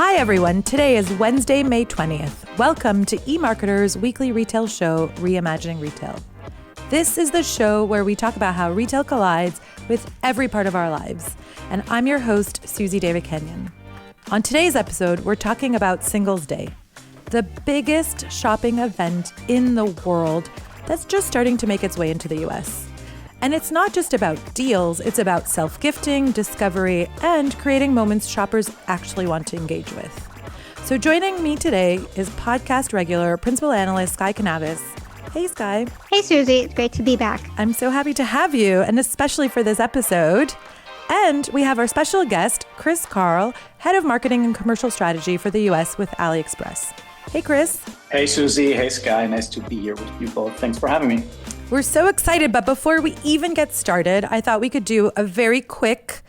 Hi everyone, today is Wednesday, May 20th. Welcome to eMarketer's weekly retail show, Reimagining Retail. This is the show where we talk about how retail collides with every part of our lives. And I'm your host, Suzy Davidkhanian. On today's episode, we're talking about Singles' Day, the biggest shopping event in the world that's just starting to make its way into the US. And it's not just about deals, it's about self-gifting, discovery, and creating moments shoppers actually want to engage with. So joining me today is podcast regular, Principal Analyst Sky Canaves. Hey, Sky. Hey, Suzy. It's great to be back. I'm so happy to have you, and especially for this episode. And we have our special guest, Chris Carl, Head of Marketing and Commercial Strategy for the US with AliExpress. Hey, Chris. Hey, Suzy. Hey, Sky. Nice to be here with you both. Thanks for having me. We're so excited, but before we even get started, I thought we could do a very quick,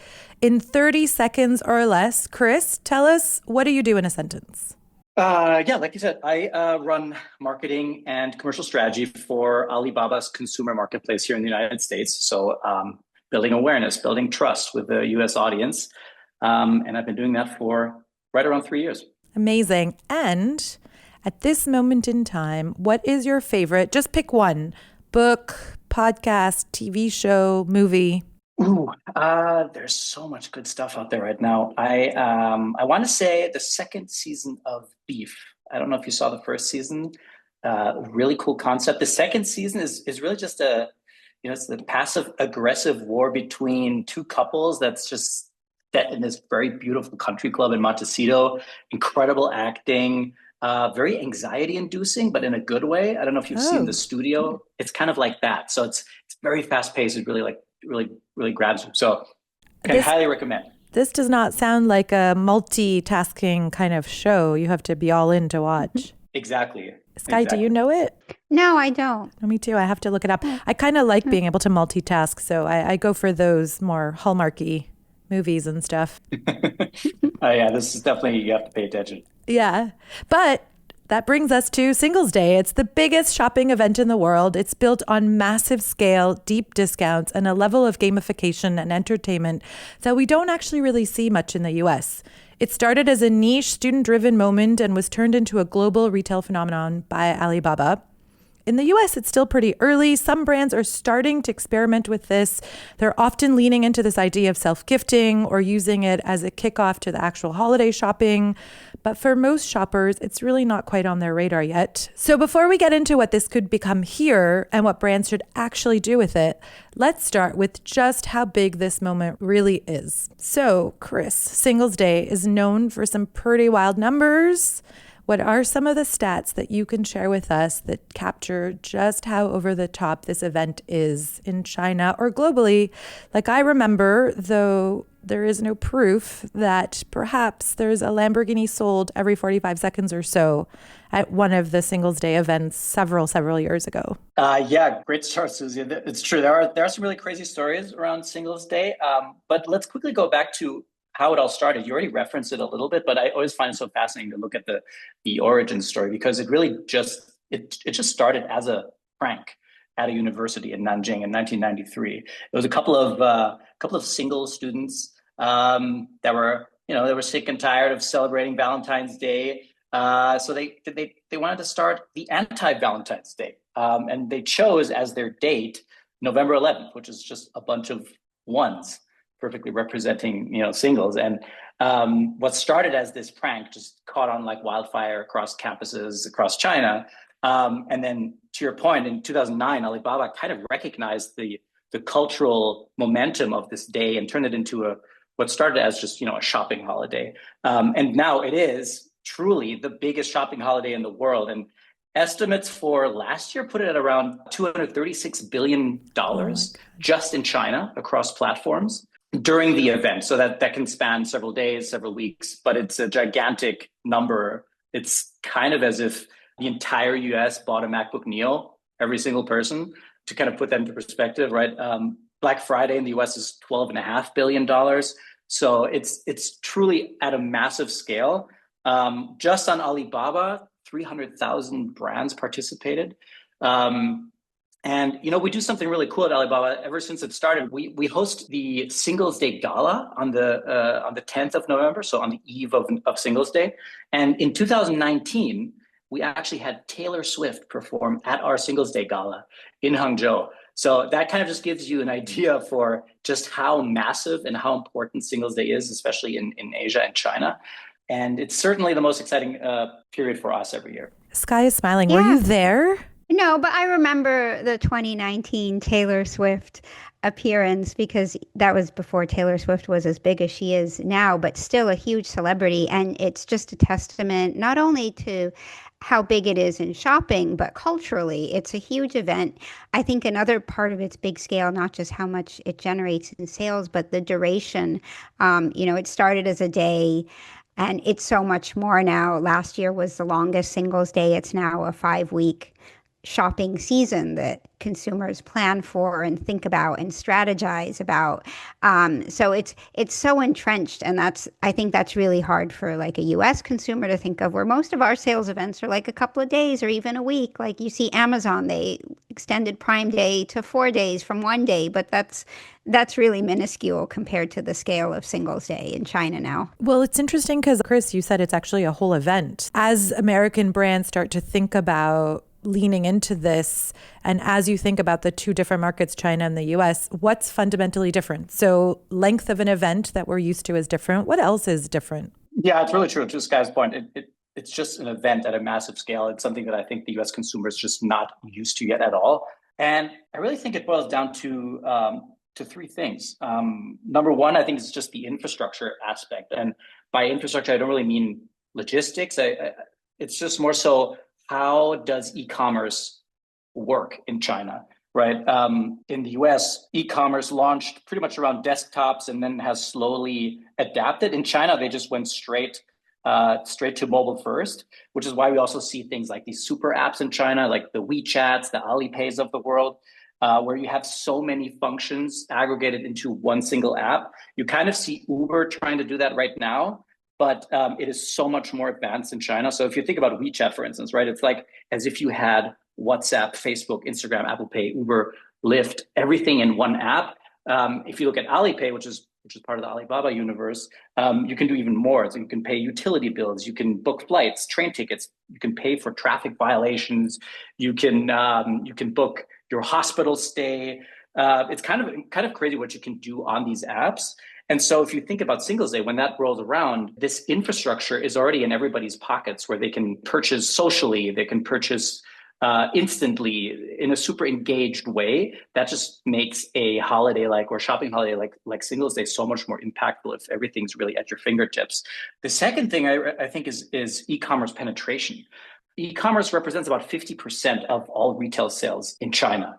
in 30 seconds or less. Chris, tell us, what do you do in a sentence? Like you said, I run marketing and commercial strategy for Alibaba's consumer marketplace here in the United States. So building awareness, building trust with the US audience. And I've been doing that for right around 3 years. Amazing. And at this moment in time, what is your favorite? Just pick one. Book, podcast, TV show, movie. There's so much good stuff out there right now. I want to say the second season of Beef. I don't know if you saw the first season. Really cool concept. The second season is really just it's the passive aggressive war between two couples that's just set in this very beautiful country club in Montecito. Incredible acting. Very anxiety-inducing, but in a good way. I don't know if you've seen The Studio. It's kind of like that. So it's very fast-paced. It really grabs you. So I highly recommend. This does not sound like a multitasking kind of show. You have to be all in to watch. Exactly. Sky, do you know it? No, I don't. Oh, me too. I have to look it up. I kind of like being able to multitask, so I go for those more Hallmarky movies and stuff. Yeah, this is definitely, you have to pay attention. Yeah. But that brings us to Singles' Day. It's the biggest shopping event in the world. It's built on massive scale, deep discounts, and a level of gamification and entertainment that we don't actually really see much in the US. It started as a niche, student-driven moment and was turned into a global retail phenomenon by Alibaba. In the US, it's still pretty early. Some brands are starting to experiment with this. They're often leaning into this idea of self-gifting or using it as a kickoff to the actual holiday shopping. But for most shoppers, it's really not quite on their radar yet. So before we get into what this could become here and what brands should actually do with it, let's start with just how big this moment really is. So, Chris, Singles' Day is known for some pretty wild numbers. What are some of the stats that you can share with us that capture just how over the top this event is in China or globally? Like, I remember, though there is no proof, that perhaps there's a Lamborghini sold every 45 seconds or so at one of the Singles' Day events several years ago. Yeah, great start, Suzy. It's true. There are some really crazy stories around Singles' Day. But let's quickly go back to how it all started. You already referenced it a little bit, but I always find it so fascinating to look at the origin story, because it really just started as a prank at a university in Nanjing in 1993. It was a couple of single students that were sick and tired of celebrating Valentine's Day, so they wanted to start the anti-Valentine's Day, and they chose as their date November 11th, which is just a bunch of ones, perfectly representing, singles. And what started as this prank just caught on like wildfire across campuses across China. And then, to your point, in 2009, Alibaba kind of recognized the cultural momentum of this day and turned it into what started as just a shopping holiday. And now it is truly the biggest shopping holiday in the world. And estimates for last year put it at around $236 billion just in China across platforms during the event. So that can span several days, several weeks, but it's a gigantic number. It's kind of as if the entire US bought a MacBook Neo, every single person, to kind of put that into perspective, right? Black Friday in the US is $12.5 billion. So it's truly at a massive scale. Just on Alibaba, 300,000 brands participated. And we do something really cool at Alibaba. Ever since it started, we host the Singles Day Gala on the 10th of November, so on the eve of Singles Day. And in 2019, we actually had Taylor Swift perform at our Singles Day Gala in Hangzhou. So that kind of just gives you an idea for just how massive and how important Singles Day is, especially in Asia and China. And it's certainly the most exciting period for us every year. Sky is smiling. Yeah. Were you there? No, but I remember the 2019 Taylor Swift appearance because that was before Taylor Swift was as big as she is now, but still a huge celebrity. And it's just a testament not only to how big it is in shopping, but culturally, it's a huge event. I think another part of its big scale, not just how much it generates in sales, but the duration. It started as a day. And it's so much more now. Last year was the longest Singles Day. It's now a 5-week shopping season that consumers plan for and think about and strategize about. So it's so entrenched, and I think that's really hard for like a U.S. consumer to think of, where most of our sales events are like a couple of days or even a week. Like you see Amazon, they extended Prime Day to 4 days from 1 day, but that's really minuscule compared to the scale of Singles Day in China now. Well, it's interesting because, Chris, you said it's actually a whole event. As American brands start to think about leaning into this, and as you think about the two different markets, China and the US, what's fundamentally different? So length of an event that we're used to is different. What else is different? Yeah, it's really true. To Sky's point, it's just an event at a massive scale. It's something that I think the US consumer is just not used to yet at all. And I really think it boils down to three things. Number one, I think it's just the infrastructure aspect. And by infrastructure, I don't really mean logistics. It's just more so, how does e-commerce work in China, right? In the US, e-commerce launched pretty much around desktops and then has slowly adapted. In China, they just went straight to mobile first, which is why we also see things like these super apps in China, like the WeChats, the Alipays of the world, where you have so many functions aggregated into one single app. You kind of see Uber trying to do that right now, but it is so much more advanced in China. So if you think about WeChat, for instance, right, it's like as if you had WhatsApp, Facebook, Instagram, Apple Pay, Uber, Lyft, everything in one app. If you look at Alipay, which is part of the Alibaba universe, you can do even more. So you can pay utility bills, you can book flights, train tickets, you can pay for traffic violations, you can book your hospital stay. It's kind of crazy what you can do on these apps. And so if you think about Singles Day, when that rolls around, this infrastructure is already in everybody's pockets, where they can purchase socially, they can purchase instantly in a super engaged way. That just makes a holiday or shopping holiday like Singles Day so much more impactful if everything's really at your fingertips. The second thing I think is e-commerce penetration. E-commerce represents about 50% of all retail sales in China.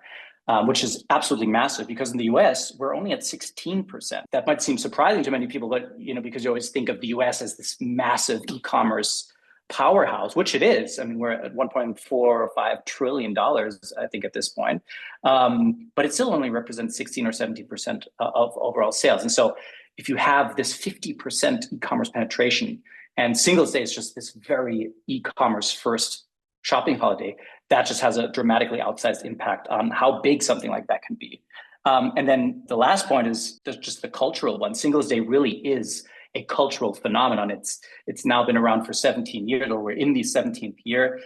Which is absolutely massive, because in the US, we're only at 16%. That might seem surprising to many people, but because you always think of the US as this massive e-commerce powerhouse, which it is. I mean, we're at $1.4 or $5 trillion, I think, at this point. But it still only represents 16 or 17% of overall sales. And so if you have this 50% e-commerce penetration, and Singles Day is just this very e-commerce first shopping holiday, that just has a dramatically outsized impact on how big something like that can be. And then the last point is just the cultural one. Singles Day really is a cultural phenomenon. It's now been around for 17 years, or we're in the 17th year.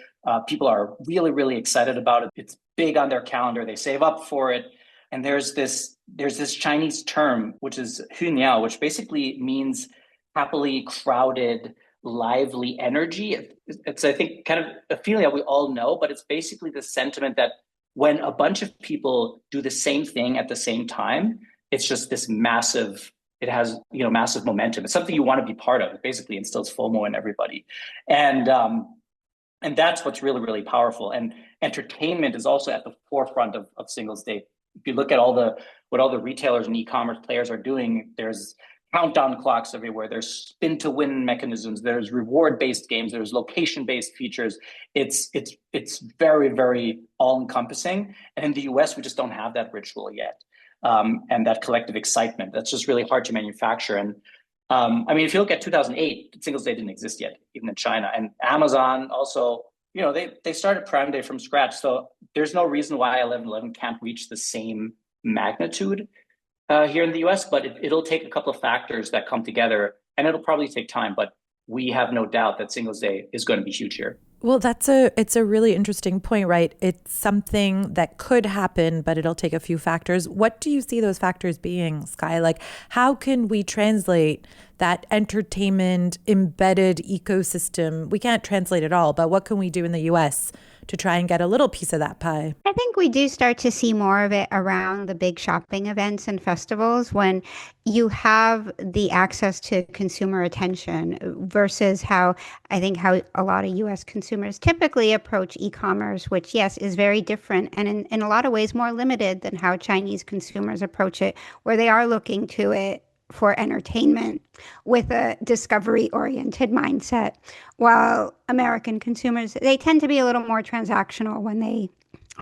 People are really, really excited about it. It's big on their calendar. They save up for it. And there's this Chinese term, which is Huniao, which basically means happily crowded, lively energy. It's, I think, kind of a feeling that we all know, but it's basically the sentiment that when a bunch of people do the same thing at the same time, it's just this massive, it has, massive momentum. It's something you want to be part of. It basically instills FOMO in everybody. And that's what's really, really powerful. And entertainment is also at the forefront of Singles Day. If you look at what all the retailers and e-commerce players are doing, there's countdown clocks everywhere. There's spin to win mechanisms. There's reward-based games. There's location-based features. It's very, very all-encompassing. And in the US, we just don't have that ritual yet. And that collective excitement, that's just really hard to manufacture. And if you look at 2008, Singles Day didn't exist yet, even in China. And Amazon also they started Prime Day from scratch. So there's no reason why 11/11 can't reach the same magnitude here in the US, but it'll take a couple of factors that come together, and it'll probably take time. But we have no doubt that Singles Day is going to be huge here. Well, it's a really interesting point, right? It's something that could happen, but it'll take a few factors. What do you see those factors being, Sky? Like, how can we translate that entertainment embedded ecosystem? We can't translate it all, but what can we do in the US to try and get a little piece of that pie? I think we do start to see more of it around the big shopping events and festivals when you have the access to consumer attention versus how a lot of US consumers typically approach e-commerce, which, yes, is very different and in a lot of ways more limited than how Chinese consumers approach it, where they are looking to it for entertainment with a discovery-oriented mindset, while American consumers, they tend to be a little more transactional when they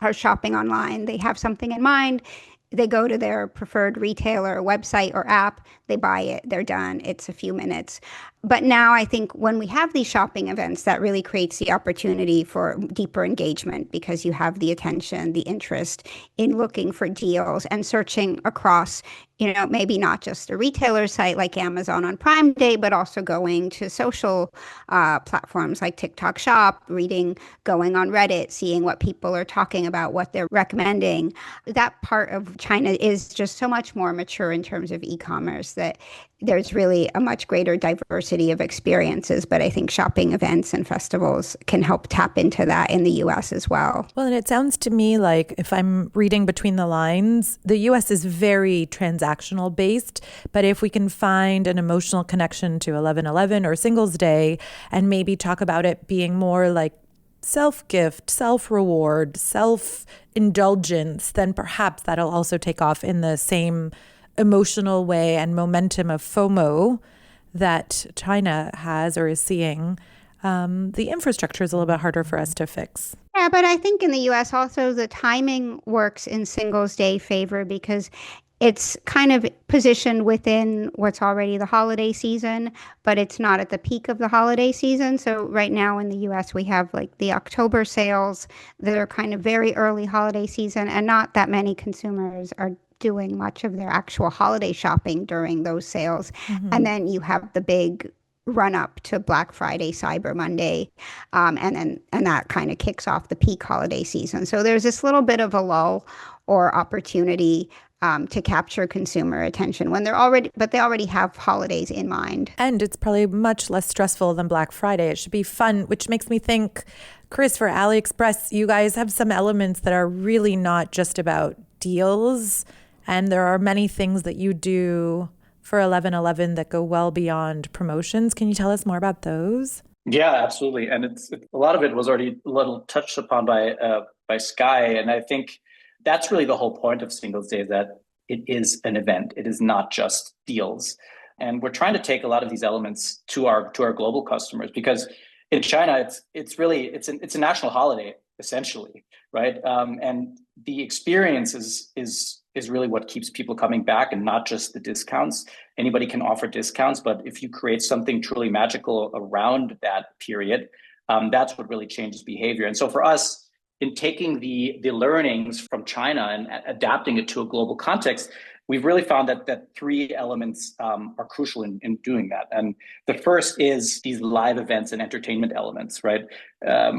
are shopping online. They have something in mind. They go to their preferred retailer, website, or app. They buy it. They're done. It's a few minutes. But now I think when we have these shopping events, that really creates the opportunity for deeper engagement because you have the attention, the interest in looking for deals and searching across, maybe not just a retailer site like Amazon on Prime Day, but also going to social platforms like TikTok Shop, going on Reddit, seeing what people are talking about, what they're recommending. That part of China is just so much more mature in terms of e-commerce that there's really a much greater diversity of experiences. But I think shopping events and festivals can help tap into that in the US as well. Well, and it sounds to me like, if I'm reading between the lines, the US is very transactional based. But if we can find an emotional connection to 11/11 or Singles Day and maybe talk about it being more like self-gift, self-reward, self-indulgence, then perhaps that'll also take off in the same emotional way and momentum of FOMO that China has or is seeing. The infrastructure is a little bit harder for us to fix. Yeah, but I think in the US also the timing works in Singles Day favor because it's kind of positioned within what's already the holiday season, but it's not at the peak of the holiday season. So right now in the US, we have like the October sales that are kind of very early holiday season, and not that many consumers are doing much of their actual holiday shopping during those sales. Mm-hmm. And then you have the big run up to Black Friday, Cyber Monday, and that kind of kicks off the peak holiday season. So there's this little bit of a lull or opportunity to capture consumer attention when they already have holidays in mind. And it's probably much less stressful than Black Friday. It should be fun, which makes me think, Chris, for AliExpress, you guys have some elements that are really not just about deals. And there are many things that you do for 11/11 that go well beyond promotions. Can you tell us more about those? Yeah, absolutely. And it's a lot of it was already a little touched upon by Sky. And I think that's really the whole point of Singles Day, that it is an event. It is not just deals. And we're trying to take a lot of these elements to our global customers, because in China, it's a national holiday, essentially, right? And the experience is really what keeps people coming back, and not just the discounts. Anybody can offer discounts, but if you create something truly magical around that period, that's what really changes behavior. And so for us, in taking the learnings from China and adapting it to a global context, we've really found that three elements are crucial in doing that. And the first is these live events and entertainment elements, right?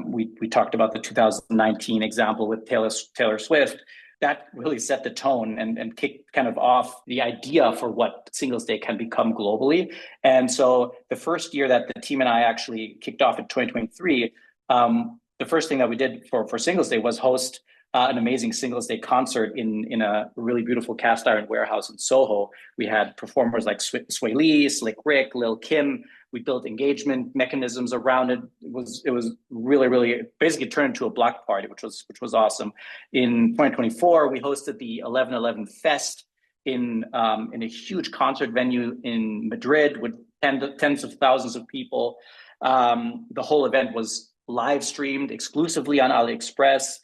We talked about the 2019 example with Taylor Swift. That really set the tone and kicked kind of off the idea for what Singles Day can become globally. And so the first year that the team and I actually kicked off in 2023, the first thing that we did for Singles Day was host an amazing Singles Day concert in a really beautiful cast iron warehouse in Soho. We had performers like Sway Lee, Slick Rick, Lil Kim. We built engagement mechanisms around it. It was really, really basically turned into a block party, which was awesome. In 2024, we hosted the 11/11 Fest in a huge concert venue in Madrid with tens of thousands of people. The whole event was live streamed exclusively on AliExpress.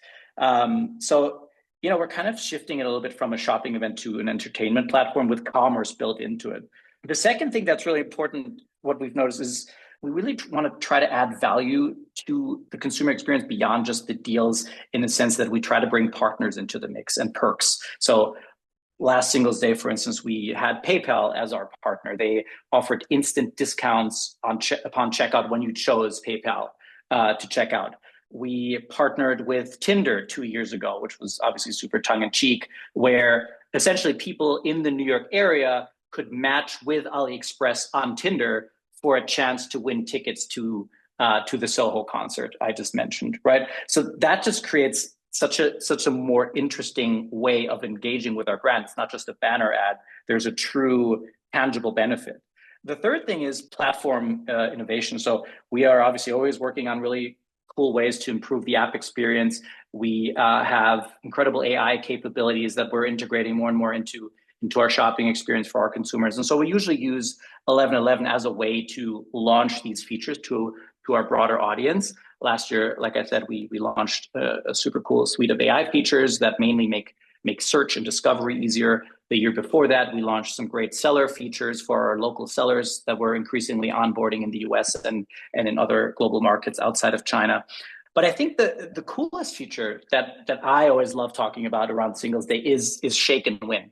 So, we're kind of shifting it a little bit from a shopping event to an entertainment platform with commerce built into it. The second thing that's really important, what we've noticed, is we really want to try to add value to the consumer experience beyond just the deals, in the sense that we try to bring partners into the mix and perks. So last Singles Day, for instance, we had PayPal as our partner. They offered instant discounts upon checkout when you chose PayPal to check out. We partnered with Tinder 2 years ago, which was obviously super tongue-in-cheek, where essentially people in the New York area could match with AliExpress on Tinder for a chance to win tickets to the Soho concert I just mentioned, right? So that just creates such a more interesting way of engaging with our brand. It's not just a banner ad. There's a true tangible benefit. The third thing is platform innovation. So we are obviously always working on really cool ways to improve the app experience. We have incredible AI capabilities that we're integrating more and more into our shopping experience for our consumers. And so we usually use 11.11 as a way to launch these features to our broader audience. Last year, like I said, we launched a super cool suite of AI features that mainly make search and discovery easier. The year before that, we launched some great seller features for our local sellers that we're increasingly onboarding in the US and in other global markets outside of China. But I think the coolest feature that I always love talking about around Singles Day is Shake and Win.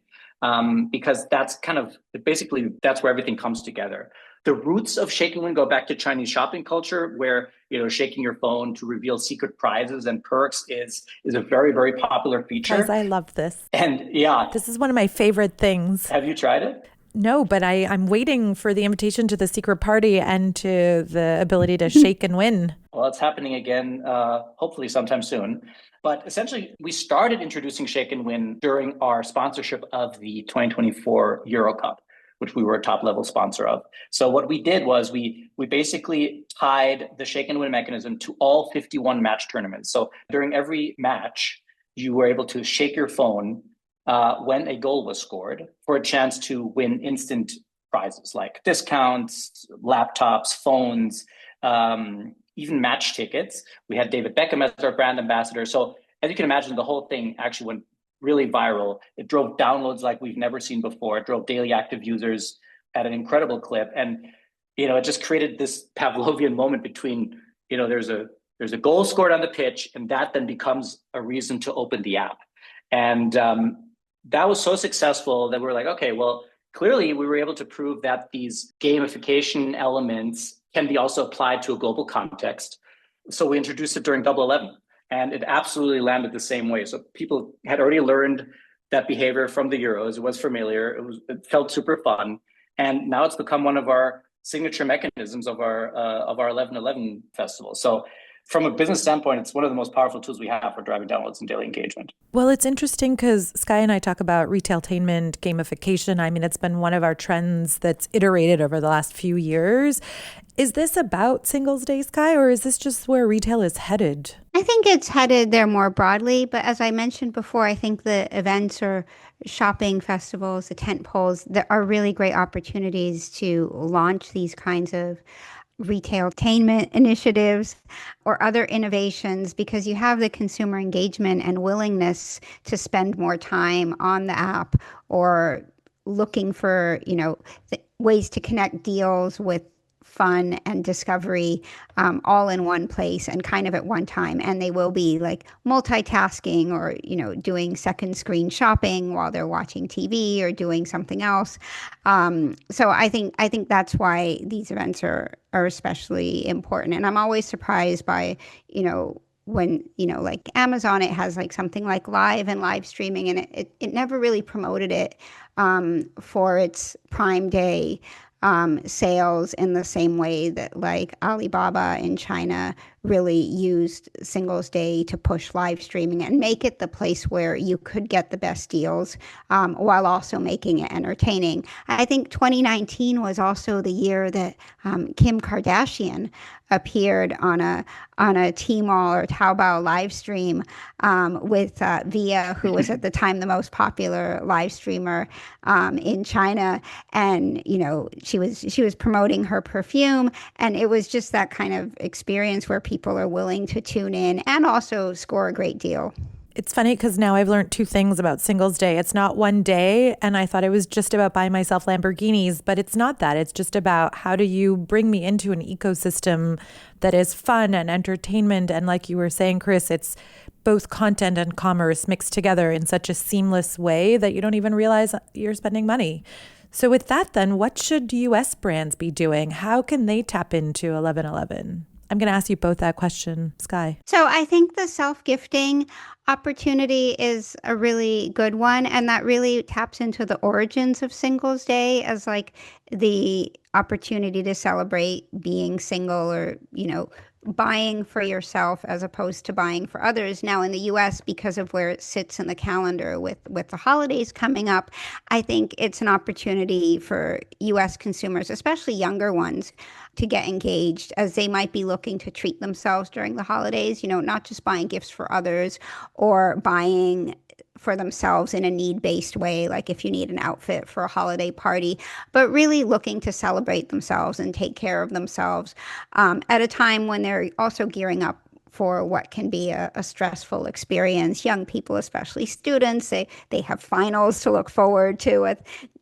Because that's that's where everything comes together. The roots of Shake and Win go back to Chinese shopping culture, where shaking your phone to reveal secret prizes and perks is a very, very popular feature. Guys, I love this. And yeah, this is one of my favorite things. Have you tried it? No, but I'm waiting for the invitation to the secret party and to the ability to shake and win. Well, it's happening again, hopefully sometime soon. But essentially, we started introducing Shake and Win during our sponsorship of the 2024 Euro Cup, which we were a top-level sponsor of. So what we did was we basically tied the Shake and Win mechanism to all 51 match tournaments. So during every match, you were able to shake your phone when a goal was scored for a chance to win instant prizes like discounts, laptops, phones, even match tickets. We had David Beckham as our brand ambassador. So as you can imagine, the whole thing actually went really viral. It drove downloads like we've never seen before. It drove daily active users at an incredible clip. And, it just created this Pavlovian moment between, there's a goal scored on the pitch, and that then becomes a reason to open the app. And that was so successful that we were like, okay, well, clearly we were able to prove that these gamification elements can be also applied to a global context. So we introduced it during Double 11, and it absolutely landed the same way. So people had already learned that behavior from the Euros. It was familiar. It felt super fun. And now it's become one of our signature mechanisms of our 11.11 festival. So from a business standpoint, it's one of the most powerful tools we have for driving downloads and daily engagement. Well, it's interesting because Sky and I talk about retailtainment, gamification. I mean, it's been one of our trends that's iterated over the last few years. Is this about Singles Day, Sky, or is this just where retail is headed? I think it's headed there more broadly, but as I mentioned before, I think the events or shopping festivals, the tent poles, there are really great opportunities to launch these kinds of retailtainment initiatives or other innovations, because you have the consumer engagement and willingness to spend more time on the app or looking for, ways to connect deals with fun and discovery all in one place and kind of at one time. And they will be like multitasking or, doing second screen shopping while they're watching TV or doing something else. So I think that's why these events are especially important. And I'm always surprised by, when, like Amazon, it has like something like live and live streaming, and it never really promoted it for its Prime Day sales in the same way that like Alibaba in China really used Singles Day to push live streaming and make it the place where you could get the best deals while also making it entertaining. I think 2019 was also the year that Kim Kardashian appeared on a Tmall or Taobao live stream with Via, who was at the time the most popular live streamer in China, and she was promoting her perfume, and it was just that kind of experience where people are willing to tune in and also score a great deal. It's funny because now I've learned two things about Singles Day. It's not one day, and I thought it was just about buying myself Lamborghinis, but it's not that. It's just about how do you bring me into an ecosystem that is fun and entertainment. And like you were saying, Chris, it's both content and commerce mixed together in such a seamless way that you don't even realize you're spending money. So with that, then, what should US brands be doing? How can they tap into 11/11? I'm going to ask you both that question, Sky. So I think the self-gifting opportunity is a really good one. And that really taps into the origins of Singles Day as like the opportunity to celebrate being single or, buying for yourself as opposed to buying for others. Now in the US, because of where it sits in the calendar with the holidays coming up, I think it's an opportunity for US consumers, especially younger ones, to get engaged as they might be looking to treat themselves during the holidays, not just buying gifts for others or buying for themselves in a need-based way, like if you need an outfit for a holiday party, but really looking to celebrate themselves and take care of themselves at a time when they're also gearing up for what can be a stressful experience. Young people, especially students, they have finals to look forward to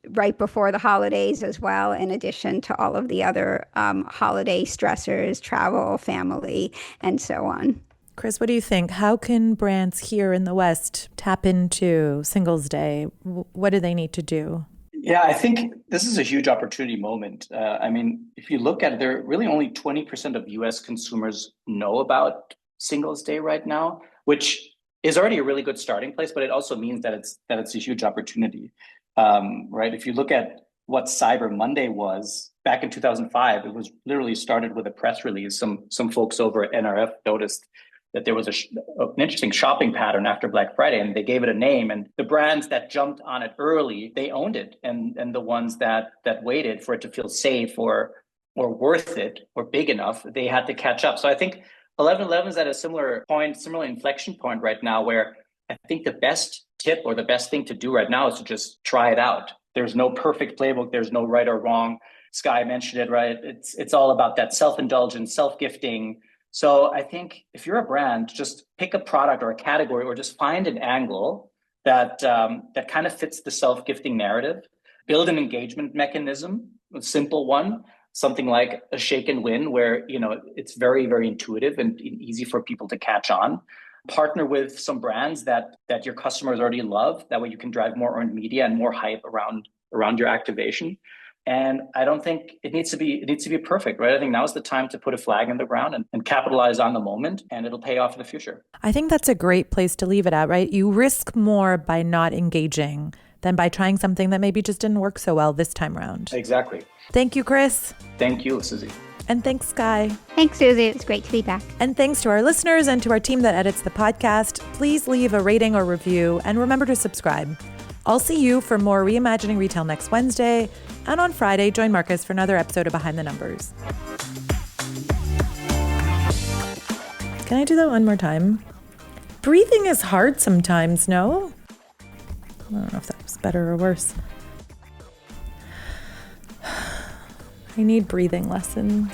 right before the holidays as well, in addition to all of the other holiday stressors, travel, family, and so on. Chris, what do you think? How can brands here in the West tap into Singles Day? What do they need to do? Yeah, I think this is a huge opportunity moment. If you look at it, there are really only 20% of US consumers know about Singles Day right now, which is already a really good starting place, but it also means that it's a huge opportunity, right? If you look at what Cyber Monday was back in 2005, it was literally started with a press release. Some folks over at NRF noticed that there was an interesting shopping pattern after Black Friday, and they gave it a name. And the brands that jumped on it early, they owned it, and the ones that waited for it to feel safe or worth it or big enough, they had to catch up. So I think 11/11 is at a similar inflection point right now, where I think the best tip or the best thing to do right now is to just try it out. There's no perfect playbook. There's no right or wrong. Sky mentioned it, right? It's all about that self-indulgence, self-gifting. So I think if you're a brand, just pick a product or a category, or just find an angle that kind of fits the self-gifting narrative. Build an engagement mechanism, a simple one, something like a shake and win, where it's very, very intuitive and easy for people to catch on. Partner with some brands that your customers already love. That way you can drive more earned media and more hype around your activation. And I don't think it needs to be perfect, right? I think now's the time to put a flag in the ground and capitalize on the moment, and it'll pay off in the future. I think that's a great place to leave it at, right? You risk more by not engaging than by trying something that maybe just didn't work so well this time around. Exactly. Thank you, Chris. Thank you, Suzy. And thanks, Sky. Thanks, Suzy. It's great to be back. And thanks to our listeners and to our team that edits the podcast. Please leave a rating or review, and remember to subscribe. I'll see you for more Reimagining Retail next Wednesday. And on Friday, join Marcus for another episode of Behind the Numbers. Can I do that one more time? Breathing is hard sometimes, no? I don't know if that was better or worse. I need breathing lessons.